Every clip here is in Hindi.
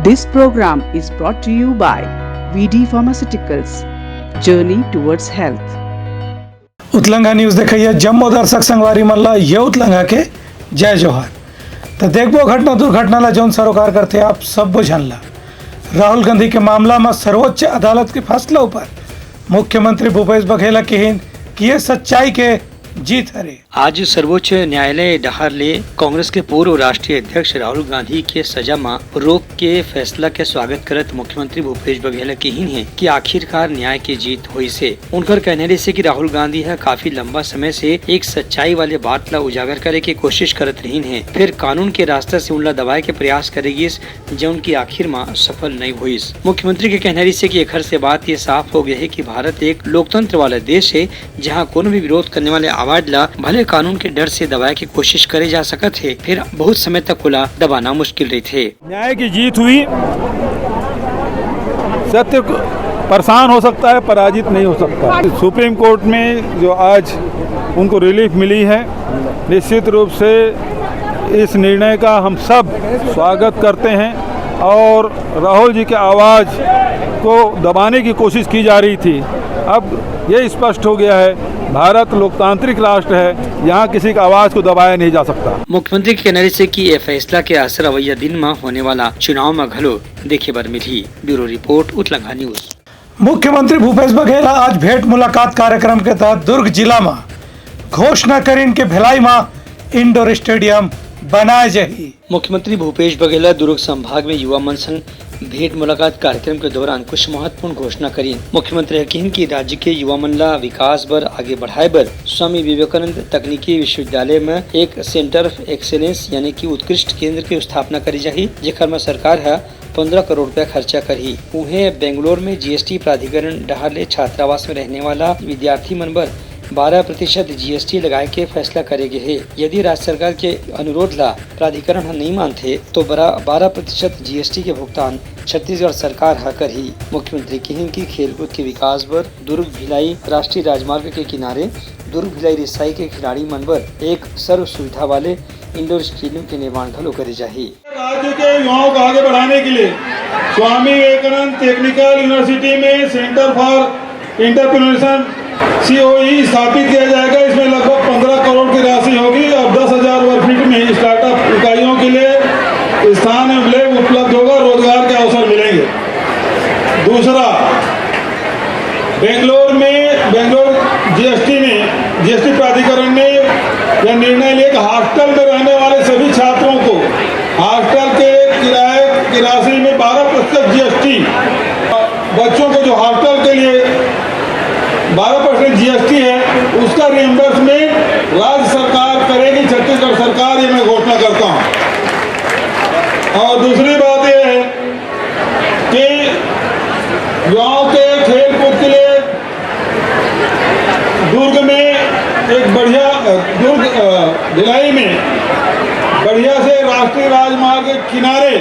This program is brought to you by VD Pharmaceuticals. Journey towards health. Utlanga news देखिए जम्मू दर्शक संगवारी मल्ला ये उतलंगा के जय जोहार। तो देखो घटना दुर्घटना ला जौन सरोकार करते आप सब बुझनला राहुल गांधी के मामला में सर्वोच्च अदालत के फैसला पर मुख्यमंत्री भूपेश बघेल कहन कि ये सच्चाई के जीत हरे। आज सर्वोच्च न्यायालय डहारले कांग्रेस के पूर्व राष्ट्रीय अध्यक्ष राहुल गांधी के सजा में रोक के फैसला के स्वागत करत मुख्यमंत्री भूपेश बघेल कहन है कि आखिरकार न्याय की जीत हुई से उनकर कहने से कि राहुल गांधी है काफी लंबा समय से एक सच्चाई वाले बात ला उजागर करे की कोशिश करत रही है, फिर कानून के रास्ते से उनला दबाए के प्रयास करेगी जो उनकी आखिर में सफल नहीं हुई। मुख्यमंत्री के कहने से कि घर से बात ये साफ हो गया है कि भारत एक लोकतंत्र वाला देश है जहाँ कोनो भी विरोध करने वाले आवाज ला भले कानून के डर से दबाए की कोशिश करे जा सकत है, फिर बहुत समय तक खुला दबाना मुश्किल रही थे। न्याय की जीत हुई, सत्य परेशान हो सकता है, पराजित नहीं हो सकता। सुप्रीम कोर्ट में जो आज उनको रिलीफ मिली है, निश्चित रूप से इस निर्णय का हम सब स्वागत करते हैं। और राहुल जी के आवाज़ को दबाने की कोशिश की जा रही थी, अब ये स्पष्ट हो गया है भारत लोकतांत्रिक राष्ट्र है, यहाँ किसी का आवाज को दबाया नहीं जा सकता। मुख्यमंत्री के कहने से कि यह फैसला के असर अवैया दिन में होने वाला चुनाव में घलो देखे बर मिली। Bureau report Utlanga news. मुख्यमंत्री भूपेश बघेल आज भेंट मुलाकात कार्यक्रम के तहत दुर्ग जिला में घोषणा करीन के भिलाई में इंडोर स्टेडियम बनाए जाही। मुख्यमंत्री भूपेश बघेल दुर्ग संभाग में युवा मंच संग भेंट मुलाकात कार्यक्रम के दौरान कुछ महत्वपूर्ण घोषणा करी। मुख्यमंत्री ने कहा कि राज्य के युवा मन ला विकास बर आगे बढ़ाए बर स्वामी विवेकानंद तकनीकी विश्वविद्यालय में एक सेंटर ऑफ एक्सेलेंस यानी कि उत्कृष्ट केंद्र की स्थापना करी जाही, जेकर में सरकार है 15 करोड़ रुपया खर्चा करी। उन्हें बेंगलोर में जीएसटी प्राधिकरण डहारले छात्रावास में रहने वाला विद्यार्थी मन बर 12% जीएसटी लगाए के फैसला करेगे है। यदि राज्य सरकार के अनुरोध ला प्राधिकरण नहीं मानते तो 12% जीएसटी के भुगतान छत्तीसगढ़ सरकार हा करही। मुख्यमंत्री कहन की खेलकूद के विकास बर दुर्ग भिलाई राष्ट्रीय राजमार्ग के किनारे दुर्ग भिलाई रिसाई के खिलाड़ी मन बर एक सर्व सुविधा वाले इंडोर स्टेडियम के निर्माण घलो करे जाही। राज्य के युवाओं को आगे बढ़ाने के लिए स्वामी विवेकानंद टेक्निकल यूनिवर्सिटी में सेंटर फॉर एंटरप्रेन्योरशिप COE स्थापित किया जाएगा। इसमें लगभग 15 करोड़ की राशि होगी। अब 10,000 वर्ग फीट में स्टार्टअप इकाइयों के लिए स्थान उपलब्ध होगा, रोजगार के अवसर मिलेंगे। दूसरा, बेंगलोर जीएसटी प्राधिकरण ने यह निर्णय लिया कि हॉस्टल में रहने वाले सभी छात्रों को हॉस्टल के किराए की राशि में 12% जीएसटी, बच्चों को जो हॉस्टल के लिए 12% जीएसटी है उसका रिएम्बर्समेंट राज्य सरकार करेगी, छत्तीसगढ़ सरकार, ये मैं घोषणा करता हूँ। और दूसरी बात यह है कि युवाओं के खेल कूद के लिए दुर्ग में एक बढ़िया भिलाई में बढ़िया से राष्ट्रीय राजमार्ग के किनारे,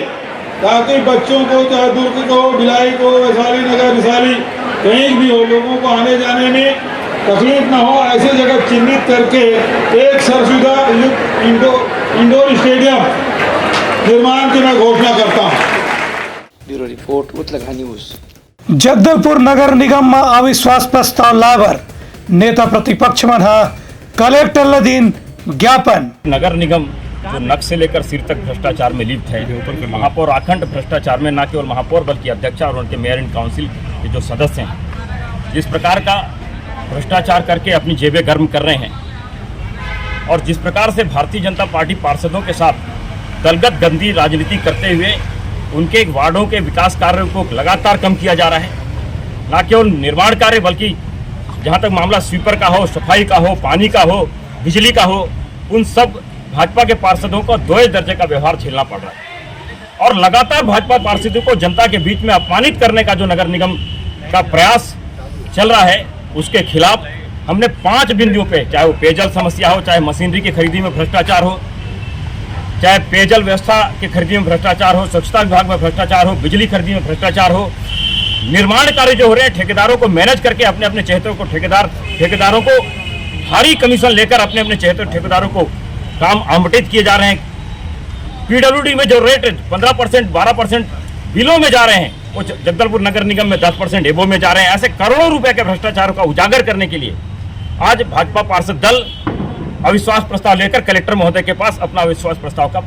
ताकि बच्चों को चाहे दुर्ग को, भिलाई को, वैशाली नगर, विशाली कहीं भी हो, लोगों को आने जाने में तकलीफ न हो, ऐसी जगह चिन्हित करके एक सरसुदा इंडोर स्टेडियम निर्माण की मैं घोषणा करता हूँ। Bureau report Utlanga news. Jagdalpur नगर निगम में अविश्वास प्रस्ताव लावर नेता प्रतिपक्ष मन कलेक्टर लदीन ज्ञापन। नगर निगम जो नक से लेकर सिर तक भ्रष्टाचार में लिप्त है, महापौर अखंड भ्रष्टाचार में न केवल महापौर बल्कि अध्यक्ष और उनके मेयर एंड काउंसिल के जो सदस्य हैं, जिस प्रकार का भ्रष्टाचार करके अपनी जेबें गर्म कर रहे हैं और जिस प्रकार से भारतीय जनता पार्टी पार्षदों के साथ दलगत गंदी राजनीति करते हुए उनके वार्डों के विकास कार्यों को लगातार कम किया जा रहा है। न केवल निर्माण कार्य बल्कि जहाँ तक मामला स्वीपर का हो, सफाई का हो, पानी का हो, बिजली का हो, उन सब भाजपा के पार्षदों को 2 दर्जे का व्यवहार झेलना पड़ रहा है। और लगातार भाजपा पार्षदों को जनता के बीच में अपमानित करने का जो नगर निगम का प्रयास चल रहा है, उसके खिलाफ हमने 5 बिंदुओं पे, चाहे वो पेयजल समस्या हो, चाहे मशीनरी की खरीदी में भ्रष्टाचार हो, चाहे पेयजल व्यवस्था की खरीदी में भ्रष्टाचार हो, स्वच्छता विभाग में भ्रष्टाचार हो, बिजली खरीदी में भ्रष्टाचार हो, निर्माण कार्य जो हो रहे हैं ठेकेदारों को मैनेज करके अपने अपने चहेतों को ठेकेदारों को भारी कमीशन लेकर अपने अपने ठेकेदारों को काम आवंटित किए जा रहे हैं। पीडब्ल्यूडी में जो रेट 15%, 12% बिलों में जा रहे हैं वो जगदलपुर नगर निगम में 10% एबो में जा रहे हैं। ऐसे करोड़ों रुपए के भ्रष्टाचार का उजागर करने के लिए आज भाजपा पार्षद दल अविश्वास प्रस्ताव लेकर कलेक्टर महोदय के पास अपना अविश्वास प्रस्ताव का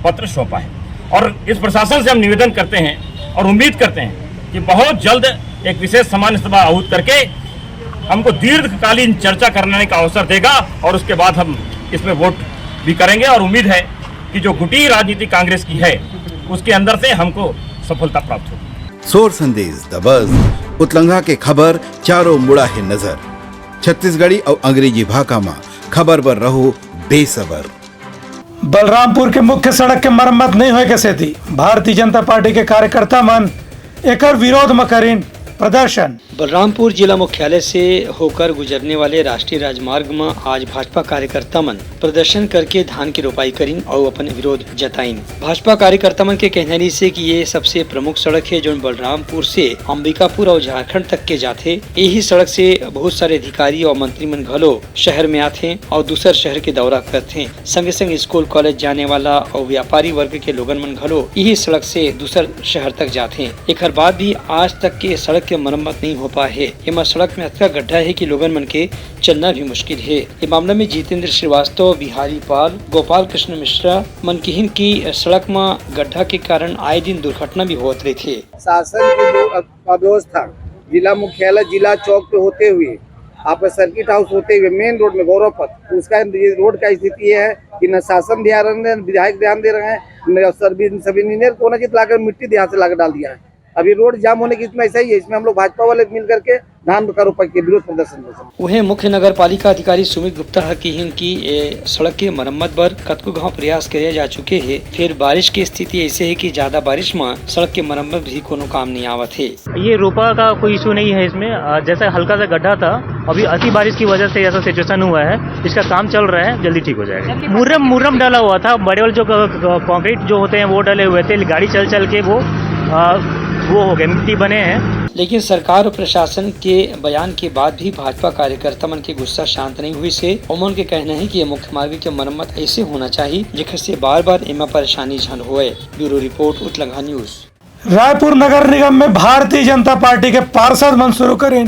पत्र सौंपा है। और इस प्रशासन से हम निवेदन करते हैं और उम्मीद करते हैं कि बहुत जल्द एक विशेष सामान्य सभा आहूत करके हमको दीर्घकालीन चर्चा करने का अवसर देगा और उसके बाद हम इसमें वोट भी करेंगे। और उम्मीद है कि जो गुटी राजनीति कांग्रेस की है उसके अंदर से हमको सफलता प्राप्त होगी। सोर संदेश द बज़ उतलंघा के खबर चारों मुड़ा है नजर। छत्तीसगढ़ी और अंग्रेजी भाषा में खबर पर रहो बेसबर। बलरामपुर के मुख्य सड़क के मरम्मत नहीं होए के सेती भारतीय जनता पार्टी के कार्यकर्ता मन एकर विरोध में करीन प्रदर्शन। बलरामपुर जिला मुख्यालय से होकर गुजरने वाले राष्ट्रीय राजमार्ग में आज भाजपा कार्यकर्ता मन प्रदर्शन करके धान की रोपाई करीन और अपन विरोध जताइन। भाजपा कार्यकर्ता मन के कहने से कि ये सबसे प्रमुख सड़क है जो बलरामपुर से अंबिकापुर और झारखंड तक के जाते। यही सड़क से बहुत सारे अधिकारी और मंत्री मन घलो शहर में आते और दूसर शहर के दौरा करते। संगे संग स्कूल कॉलेज जाने वाला और व्यापारी वर्ग के लोगन मन घलो यही सड़क से दूसर शहर तक जाते। एक बाद भी आज तक के सड़क के मरम्मत नहीं हो पाए है। ये सड़क में इतना गड्ढा है कि लोगन मन के चलना भी मुश्किल है। ये मामला में जितेंद्र श्रीवास्तव, बिहारी पाल, गोपाल कृष्ण मिश्रा मन कहन की सड़क में गड्ढा के कारण आए दिन दुर्घटना भी होते रही थे। शासन की जो अव्यवस्था जिला मुख्यालय जिला चौक पे होते हुए आपका सर्किट हाउस होते हुए मेन रोड में गौरव पथ, उसका रोड का स्थिति ये है कि न शासन ध्यान रहे हैं, विधायक ध्यान दे रहे हैं, न सब इंजीनियर को न लाकर मिट्टी ध्यान से लाकर डाल दिया है। अभी रोड जाम होने की इसमें ऐसा ही है। इसमें हम लोग भाजपा वाले मिल करके धान का रोपाई के विरोध प्रदर्शन। वहीं मुख्य नगर पालिका अधिकारी सुमित गुप्ता कहन की सड़क के मरम्मत पर कतको गाँव प्रयास करे जा चुके हैं। फिर बारिश की स्थिति ऐसे है कि ज्यादा बारिश में सड़क के मरम्मत भी कोनो काम नहीं आवत है। ये रोपा का कोई इशू नहीं है इसमें। जैसा हल्का सा गड्ढा था, अभी अति बारिश की वजह से ऐसा सिचुएशन हुआ है। इसका काम चल रहा है, जल्दी ठीक हो जाएगा। मुर्रम डाला हुआ था, बड़े वाले जो कंक्रीट जो होते हैं वो डले हुए थे। गाड़ी चल के वो हो गए, मिट्टी बने हैं। लेकिन सरकार और प्रशासन के बयान के बाद भी भाजपा कार्यकर्ता मन के गुस्सा शांत नहीं हुई से उमन के कहना है कि ये मुख्य मार्ग के मरम्मत ऐसे होना चाहिए जिससे से बार एमा परेशानी झन होए। Bureau report Utlanga news. Raipur नगर निगम में भारतीय जनता पार्टी के पार्षद मन शुरू करें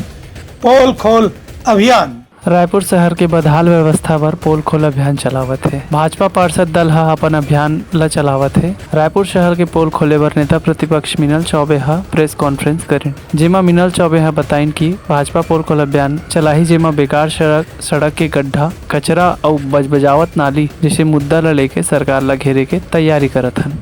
पोल खोल अभियान। रायपुर शहर के बदहाल व्यवस्था पर पोल खोल अभियान चलावत है। भाजपा पार्षद दल हा अपन अभियान ला चलावत है। रायपुर शहर के पोल खोले बर नेता प्रतिपक्ष मिनल चौबे हा प्रेस कॉन्फ्रेंस करें, जेमा मिनल चौबे हा बताइन कि भाजपा पोल खोल अभियान चलाही, जेमा बेकार सड़क के गड्ढा, कचरा और बजबजावत नाली जैसे मुद्दा ला लेके सरकार ला घेरे के तैयारी करत हन।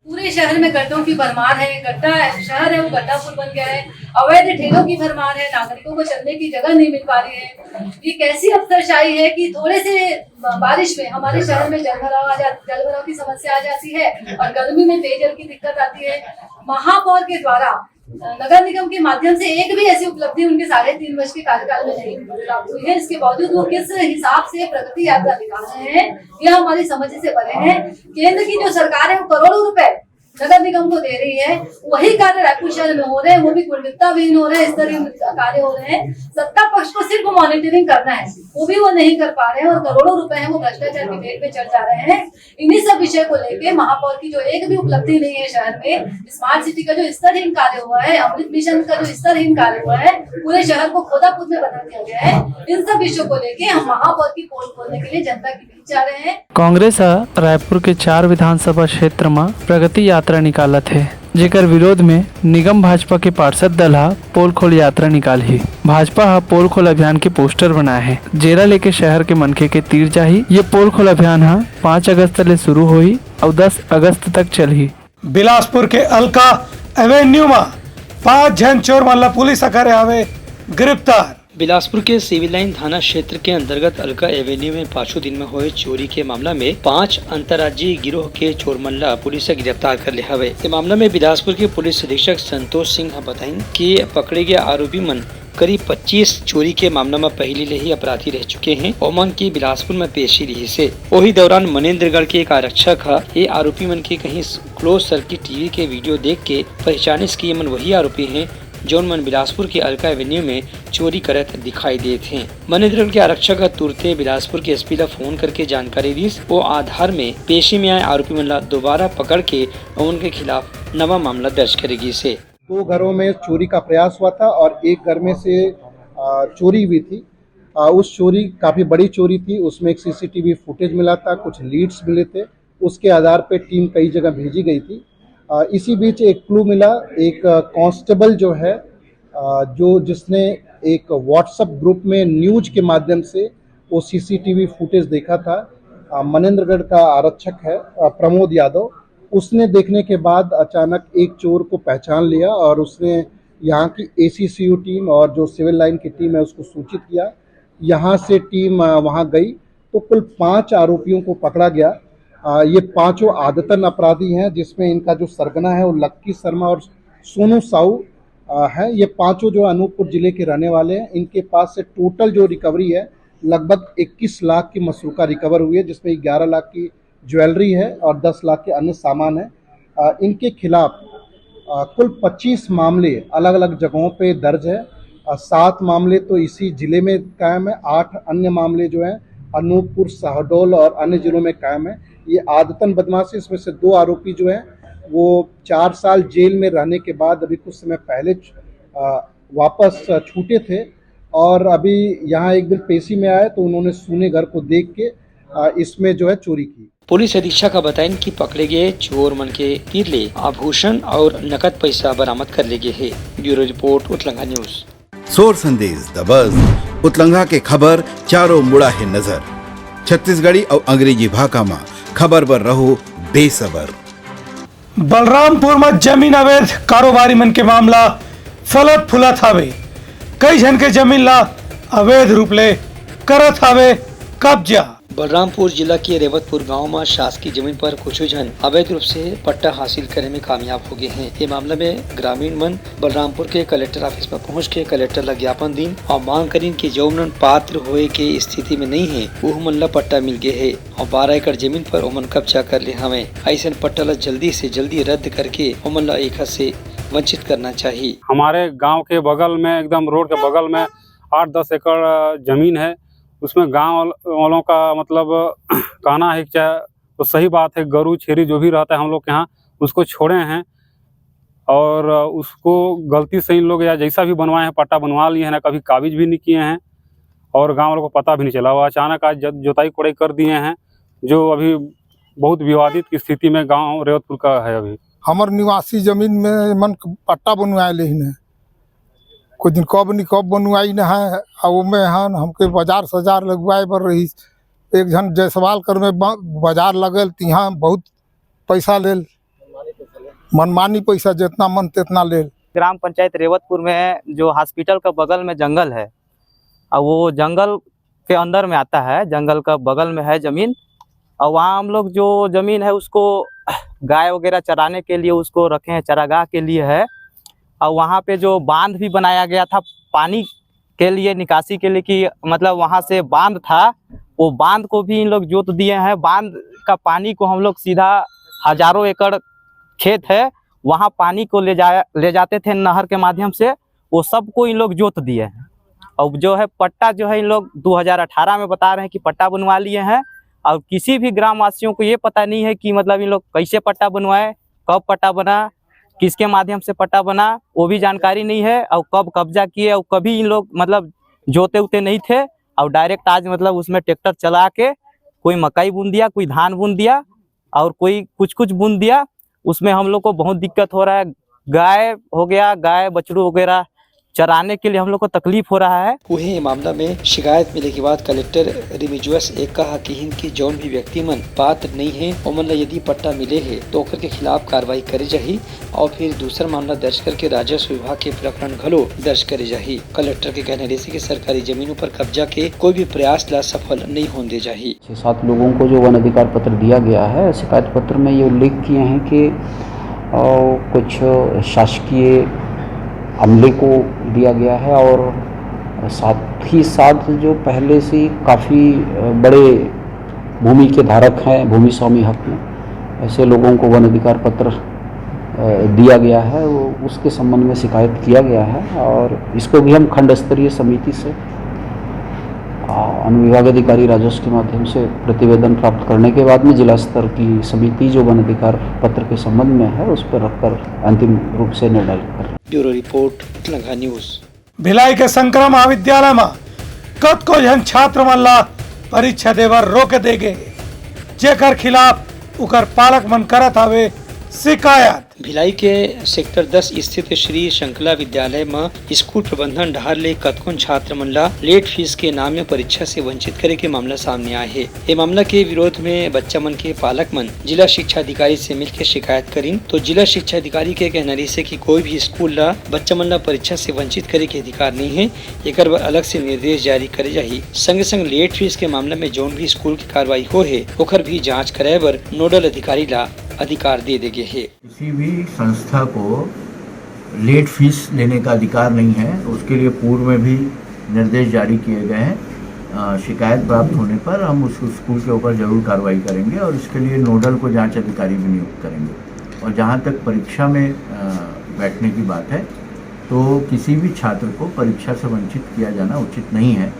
पूरे शहर में गड्ढों की भरमार है। गड्ढा शहर है वो गड्ढा पुल बन गया है। अवैध ठेलों की भरमार है। नागरिकों को चलने की जगह नहीं मिल पा रही है। ये कैसी अफसरशाही है कि थोड़े से बारिश में हमारे शहर में जलभराव की समस्या आ जाती है और गर्मी में पेयजल की दिक्कत आती है। महापौर के द्वारा नगर निगम के माध्यम से एक भी ऐसी उपलब्धि उनके 3.5 वर्ष के कार्यकाल में नहीं प्राप्त हुई है। इसके बावजूद वो किस हिसाब से प्रगति यात्रा दिखा रहे हैं, यह हमारी समझ से परे है। केंद्र की जो सरकार है वो करोड़ों रुपए नगर निगम को दे रही है, वही कार्य रायपुर शहर में हो रहे हैं, वो भी गुणवत्ता विहीन हो रहे हैं, स्तरहीन कार्य हो रहे हैं। सत्ता पक्ष को सिर्फ मॉनिटरिंग करना है, वो भी वो नहीं कर पा रहे हैं और करोड़ों रुपए हैं वो भ्रष्टाचार की भेंट में चल जा रहे हैं। इन्हीं सब विषय को लेके महापौर की जो एक भी उपलब्धि नहीं है शहर में, स्मार्ट सिटी का जो स्तरहीन कार्य हुआ है, अमृत मिशन का जो स्तरहीन कार्य हुआ है, पूरे शहर को खोदापुर में बना दिया गया है। इन सब विषयों को लेके हम महापौर की पोल खोलने के लिए जनता के बीच जा रहे हैं। कांग्रेस रायपुर के 4 विधानसभा क्षेत्र में प्रगति यात्रा निकालत है, जेकर विरोध में निगम भाजपा के पार्षद दल हा पोल खोल यात्रा निकाली। भाजपा हा पोल खोल अभियान के पोस्टर बनाए हैं, जेरा लेके शहर के मनखे के तीर जाही। ये पोल खोल अभियान हा 5 अगस्त ले शुरू हुई और 10 अगस्त तक चली। बिलासपुर के अलका एवेन्यू में 5 जन चोर मामला पुलिस करे हवे गिरफ्तार। बिलासपुर के सिविल लाइन थाना क्षेत्र के अंतर्गत अलका एवेन्यू में 5 दिन में हुए चोरी के मामला में 5 अंतर्राज्यीय गिरोह के चोर मल्ला पुलिस ने गिरफ्तार कर लिया है। इस मामला में बिलासपुर के पुलिस अधीक्षक संतोष सिंह बताइन कि पकड़े गए आरोपी मन करीब 25 चोरी के मामला में पहले ही अपराधी रह चुके हैं। ओमन की बिलासपुर में पेशी रही से वही दौरान मनेन्द्रगढ़ के एक आरक्षक है। ये आरोपी मन के कहीं क्लोज सर्किट टीवी के वीडियो देख के पहचाने की मन वही आरोपी हैं जौन मन बिलासपुर के अलका एवेन्यू में चोरी करत दिखाई दिए थे। मनेन्द्रगढ़ के आरक्षक तुरते बिलासपुर के एसपी ला फोन करके जानकारी दी। वो आधार में पेशी में आए आरोपी मन ला दोबारा पकड़ के उनके खिलाफ नवा मामला दर्ज करेगी। से 2 घरों में चोरी का प्रयास हुआ था और एक घर में से चोरी हुई थी। उस चोरी काफ़ी बड़ी चोरी थी, उसमें एक सीसीटीवी फुटेज मिला था, कुछ लीड्स मिले थे, उसके आधार पे टीम कई जगह भेजी गई थी। इसी बीच एक क्लू मिला, एक कांस्टेबल जो है जिसने एक व्हाट्सएप ग्रुप में न्यूज के माध्यम से वो सीसीटीवी फुटेज देखा था। मनेन्द्रगढ़ का आरक्षक है प्रमोद यादव, उसने देखने के बाद अचानक एक चोर को पहचान लिया और उसने यहाँ की ACCU टीम और जो सिविल लाइन की टीम है उसको सूचित किया। यहाँ से टीम वहाँ गई तो कुल 5 आरोपियों को पकड़ा गया। ये 5 आदतन अपराधी हैं, जिसमें इनका जो सरगना है वो लक्की शर्मा और सोनू साहू है। ये 5 जो अनूपपुर जिले के रहने वाले हैं। इनके पास से टोटल जो रिकवरी है लगभग 21 लाख की मसरूका रिकवर हुई है, जिसमें 11 लाख की ज्वेलरी है और 10 लाख के अन्य सामान है। इनके खिलाफ कुल 25 मामले अलग अलग जगहों पे दर्ज है। 7 मामले तो इसी जिले में कायम है, 8 अन्य मामले जो हैं अनूपपुर, शहडोल और अन्य जिलों में कायम है। ये आदतन बदमाशी, इसमें से 2 आरोपी जो हैं वो 4 साल जेल में रहने के बाद अभी कुछ समय पहले वापस छूटे थे और अभी यहाँ एक दिन पेशी में आए तो उन्होंने सूने घर को देख के इसमें जो है चोरी की। पुलिस अधीक्षक का बताया कि पकड़े गए चोर मन के तिरले आभूषण और नकद पैसा बरामद कर ले गए है। Bureau report Utlanga news. सोर संदेश द बज़ उतलंगा के खबर चारों मुड़ा है नजर। छत्तीसगढ़ी और अंग्रेजी भाषा में खबर पर रहो बेसबर। बलरामपुर में जमीन अवैध कारोबारी मन के मामला फलत फुलत हवे। कई जन के जमीन ला अवैध रूप ले करत हवे कब्जा। बलरामपुर जिला के रेवतपुर गांव में शासकीय जमीन पर कुछ जन अवैध रूप से पट्टा हासिल करने में कामयाब हो गए हैं। ये मामला में ग्रामीण मन बलरामपुर के कलेक्टर ऑफिस पर पहुंच के कलेक्टर ला ज्ञापन दी और मांग करी कि जो मन पात्र होए के स्थिति में नहीं है वो मन ला पट्टा मिल गए है और 12 एकड़ जमीन पर ओमन कब्जा कर ले हमें। ऐसा पट्टा ला जल्दी से जल्दी रद्द करके ओमन ला एक से वंचित करना चाहिए। हमारे गाँव के बगल में, एकदम रोड के बगल में 8-10 एकड़ जमीन है। उसमें गांव वालों का मतलब कहना है कि चाहे तो सही बात है, गरू छेरी जो भी रहता है हम लोग के यहाँ उसको छोड़े हैं और उसको गलती से इन लोग या जैसा भी बनवाए हैं पट्टा बनवा लिए हैं ना, कभी काबिज भी नहीं किए हैं और गांव वालों को पता भी नहीं चला। वो अचानक आज जोताई कोड़ाई कर दिए हैं, जो अभी बहुत विवादित की स्थिति में गाँव रेवतपुर का है। अभी हमार निवासी जमीन में मन पट्टा बनवाए लेकिन कुछ दिन कब बनवाई न है और में हन हमके बाजार सजार लगवाए पर रही। एक जन जयसवाल कर में बाजार लगल तिहाँ बहुत पैसा लेल, मनमानी पैसा जितना मन तितना लेल। ग्राम पंचायत रेवतपुर में जो हॉस्पिटल का बगल में जंगल है और वो जंगल के अंदर में आता है, जंगल का बगल में है जमीन और वहाँ हम लोग जो जमीन है उसको गाय वगैरह चराने के लिए उसको रखे हैं, चरागाह के लिए है। और वहाँ पे जो बांध भी बनाया गया था पानी के लिए, निकासी के लिए, कि मतलब वहाँ से बांध था, वो बांध को भी इन लोग जोत दिए हैं। बांध का पानी को हम लोग सीधा हजारों एकड़ खेत है वहाँ पानी को ले जाते थे नहर के माध्यम से, वो सबको इन लोग जोत दिए हैं। और जो है पट्टा जो है इन लोग 2018 में बता रहे हैं कि पट्टा बनवा लिए हैं और किसी भी ग्रामवासियों को ये पता नहीं है कि मतलब इन लोग कैसे पट्टा बनवाए, कब पट्टा बना, किसके माध्यम से पट्टा बना, वो भी जानकारी नहीं है और कब कब्जा किए और कभी इन लोग मतलब जोते उते नहीं थे और डायरेक्ट आज मतलब उसमें ट्रैक्टर चला के कोई मकई बुन दिया, कोई धान बुन दिया और कोई कुछ बुन दिया। उसमें हम लोग को बहुत दिक्कत हो रहा है। गाय हो गया, गाय बछड़ू वगैरह चराने के लिए हम लोग को तकलीफ हो रहा है। वही मामला में शिकायत मिले के बाद कलेक्टर रिमिजुअस एक कहा कि इनकी जौन भी व्यक्ति मन पात्र नहीं है ओमन यदि पट्टा मिले है तो ओकर के खिलाफ कार्रवाई करे जाही और फिर दूसरा मामला दर्ज करके राजस्व विभाग के प्रकरण घलो दर्ज करे जाही। कलेक्टर के कहने जैसे की सरकारी जमीनों पर कब्जा के कोई भी प्रयास ला सफल नहीं होने जाही। 6-7 लोगों को जो वन अधिकार पत्र दिया गया है, शिकायत पत्र में ये उल्लेख किए हैं कि कुछ शासकीय अमले को दिया गया है और साथ ही साथ जो पहले से काफ़ी बड़े भूमि के धारक हैं, भूमि स्वामी हक में, ऐसे लोगों को वन अधिकार पत्र दिया गया है वो उसके संबंध में शिकायत किया गया है और इसको भी हम खंड स्तरीय समिति से अनुविभाग अधिकारी राजस्व के माध्यम से प्रतिवेदन प्राप्त करने के बाद में जिला स्तर की समिति जो वन अधिकार पत्र के संबंध में है उस पर रखकर अंतिम रूप से निर्णय कर। Bureau report Utlanga news. Bhilai के शंकर महाविद्यालय में कतको जन छात्र मन ला परीक्षा देवर रोक देगे जेकर खिलाफ उकर पालक मन करत हवे शिकायत। भिलाई के सेक्टर 10 स्थित श्री शंकला विद्यालय में स्कूल प्रबंधन ढार ले कतकोन छात्र मन ला लेट फीस के नाम में परीक्षा से वंचित करे के मामला सामने आए है। ये मामला के विरोध में बच्चा मन के पालक मन जिला शिक्षा अधिकारी से मिलकर शिकायत करीन तो जिला शिक्षा अधिकारी के कहना से कि कोई भी स्कूल ला बच्चा मन ला परीक्षा से वंचित करे के अधिकार नहीं है, एकर अलग से निर्देश जारी करे जाही। संग संग लेट फीस के मामला में जौन भी स्कूल की कार्रवाई हो है ओकर भी जाँच कराए बर नोडल अधिकारी ला अधिकार दे देंगे है। किसी भी संस्था को लेट फीस लेने का अधिकार नहीं है, उसके लिए पूर्व में भी निर्देश जारी किए गए हैं। शिकायत प्राप्त होने पर हम उस स्कूल के ऊपर जरूर कार्रवाई करेंगे और इसके लिए नोडल को जांच अधिकारी भी नियुक्त करेंगे। और जहां तक परीक्षा में बैठने की बात है तो किसी भी छात्र को परीक्षा से वंचित किया जाना उचित नहीं है,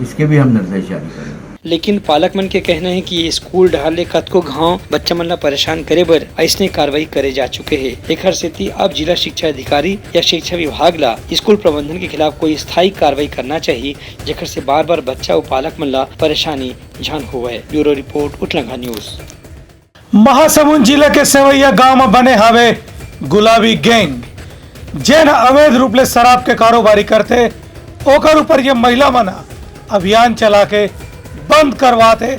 इसके भी हम निर्देश जारी करेंगे। लेकिन पालक मन के कहना है कि ये स्कूल ढाले कतको गाँव बच्चा मन ला परेशान करे बर ऐसने कार्रवाई करे जा चुके हैं। एकर सेती अब जिला शिक्षा अधिकारी या शिक्षा विभाग ला स्कूल प्रबंधन के खिलाफ कोई स्थायी कार्रवाई करना चाहिए जेकर से बार बार बच्चा और पालक मन ला परेशानी झन हुए। Bureau report Utlanga news. Mahasamund जिले के सेवैया गांव में बने हवे गुलाबी गैंग जेन अवैध रूप ले शराब के कारोबारी करते ओकर ऊपर ये महिला मन अभियान चला के बंद करवाते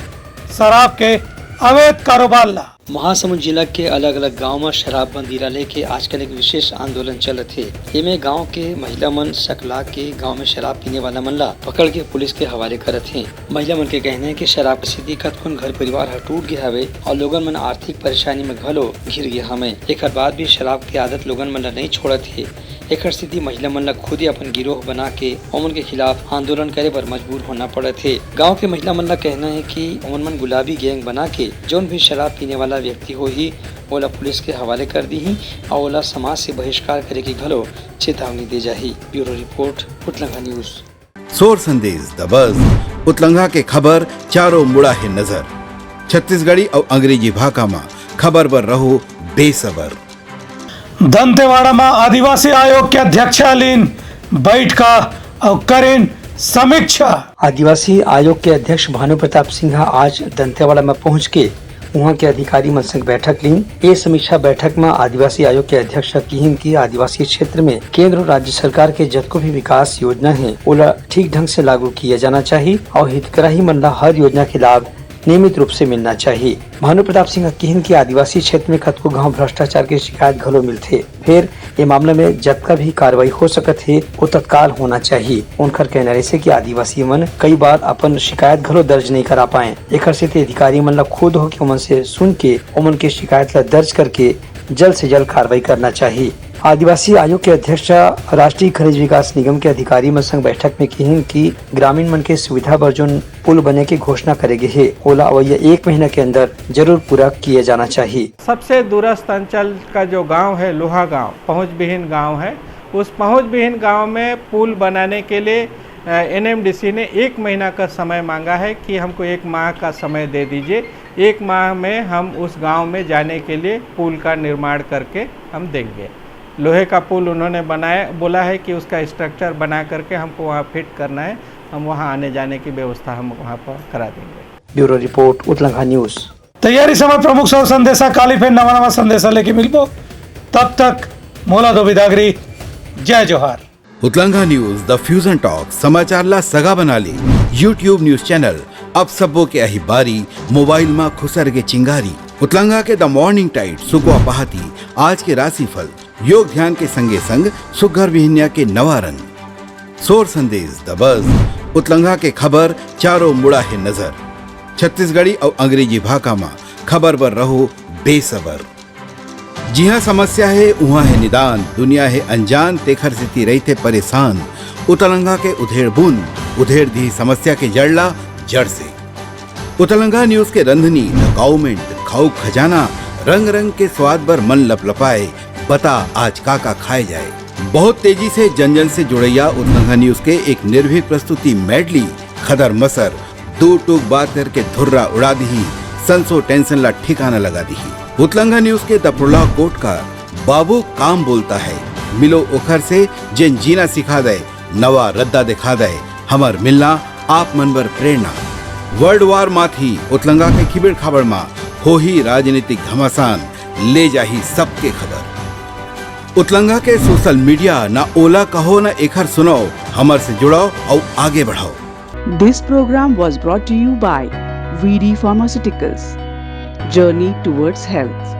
शराब के अवैध कारोबार ला। महासमुंद जिला के अलग अलग गांव में शराबबंदी ला लेके आजकल एक विशेष आंदोलन चलत है। इमे गांव के महिला मन सकला के गांव में शराब पीने वाला मन ला पकड़ के पुलिस के हवाले करत हैं। महिला मन के कहना है कि शराब की स्थिति कतकोन घर परिवार ह टूट गया हवे और लोगन मन आर्थिक परेशानी में घलो घिर गया हमें। एक बाद भी शराब की आदत लोगन मन ला नहीं छोड़त है। एक स्थिति महिला मन ला खुद ही अपन गिरोह बना के ओमन के खिलाफ आंदोलन करे पर मजबूर होना पड़त है। गांव के महिला मन ला कहना है कि ओमन मन गुलाबी गैंग बना के जौन भी शराब पीने वाला व्यक्ति हो ही ओला पुलिस के हवाले कर दी ही और ओला समाज से बहिष्कार करे की घलो चेतावनी दे जाही। Bureau report Utlanga news. सोर संदेश द बज़ उतलंगा के खबर चारों मुड़ा है नजर। छत्तीसगढ़ी और अंग्रेजी भाषा में खबर पर रहो बेसबर। दंतेवाड़ा में आदिवासी आयोग के अध्यक्षालीन बैठका और करें समीक्षा। आदिवासी आयोग के अध्यक्ष भानु प्रताप सिंह आज दंतेवाड़ा में पहुंच के वहां के अधिकारी मन संग बैठक ली। ये समीक्षा बैठक में आदिवासी आयोग के अध्यक्ष कहिन की आदिवासी क्षेत्र में केंद्र और राज्य सरकार के जतको भी विकास योजना है ओला ठीक ढंग से लागू किया जाना चाहिए और हितग्राही मन ला हर योजना के लाभ नियमित रूप से मिलना चाहिए। भानु प्रताप सिंह कहिन की आदिवासी क्षेत्र में कतको गांव भ्रष्टाचार के शिकायत घलो मिलते, फिर ये मामले में जतका भी कार्रवाई हो सकत है वो तत्काल होना चाहिए। उनकर कहना से कि आदिवासी मन कई बार अपन शिकायत घलो दर्ज नहीं करा पाए। एक से अधिकारी मन ला खुद हो के उमन से सुन के उमन के शिकायत ला दर्ज करके जल्द से जल्द कार्रवाई करना चाहिए। आदिवासी आयोग के अध्यक्ष राष्ट्रीय खनिज विकास निगम के अधिकारी मन संग बैठक में कहिन कि ग्रामीण मन के सुविधा बर जो पुल बने की घोषणा करेगी है ओला अवैया 1 महीना के अंदर जरूर पूरा किया जाना चाहिए। सबसे दूरस्थ अंचल का जो गांव है लोहा गांव पहुंच विहीन गांव है, उस पहुंच विहीन गांव में पुल बनाने के लिए NMDC ने 1 महीना का समय मांगा है कि हमको 1 माह का समय दे दीजिए। 1 माह में हम उस गांव में जाने के लिए पुल का निर्माण करके हम देंगे। लोहे का पुल उन्होंने बनाया, बोला है कि उसका स्ट्रक्चर बना करके हमको वहाँ फिट करना है, हम वहाँ आने जाने की व्यवस्था हम वहाँ पर करा देंगे। Bureau report Utlanga news. तैयारी समय प्रमुख सौ संदेशा काली फिर नवा संदेशा लेके मिलबो, तब तक मोला दो विदागरी। जय जोहार। उतलंगा न्यूज द फ्यूजन टॉक समाचार ला सगा बना ली। YouTube न्यूज चैनल अब सबो के अही बारी मोबाइल में खुसर के चिंगारी। उतलंगा के द मॉर्निंग टाइड सुगवा पहाती आज के राशिफल योग ध्यान के संगे संग सुघर विहिन्या के नवा रंग। सोर संदेश द बज़ उतलंगा के खबर चारों मुड़ा है नजर। छत्तीसगढ़ी और अंग्रेजी भाषा में खबर पर रहो बेसबर। जी हाँ, समस्या है वहाँ है निदान, दुनिया है अनजान तेखर से रहते परेशान। उतलंगा के उधेड़ बूंद उधेड़ दी समस्या के जड़ला जड़ से। उतलंगा न्यूज के रंधनी द गवर्नमेंट खाऊ खजाना रंग रंग के स्वाद पर मन लपलपाए बता आज काका खाए जाए। बहुत तेजी से जन जन से जुड़ैया उतलंघा न्यूज के एक निर्भीक प्रस्तुति मेडली खदर मसर दो टूक बात करके धुर्रा उड़ा दी, संसो टेंशन ला ठिकाना लगा दी। उतलंघा न्यूज के दपुरला कोट का बाबू काम बोलता है, मिलो उखर से जिन जीना सिखा दे, नवा रद्दा दिखा दे, हमर मिलना आप मनबर प्रेरणा। वर्ल्ड वार माथी उतलंगा के खिबड़ खबर मा हो ही राजनीतिक घमासान, ले जाही सबके खबर। उतलंगा के सोशल मीडिया ना ओला कहो ना एखर सुनो, हमर से जुड़ो और आगे बढ़ाओ। This program was brought to you by VD Pharmaceuticals. Journey towards health.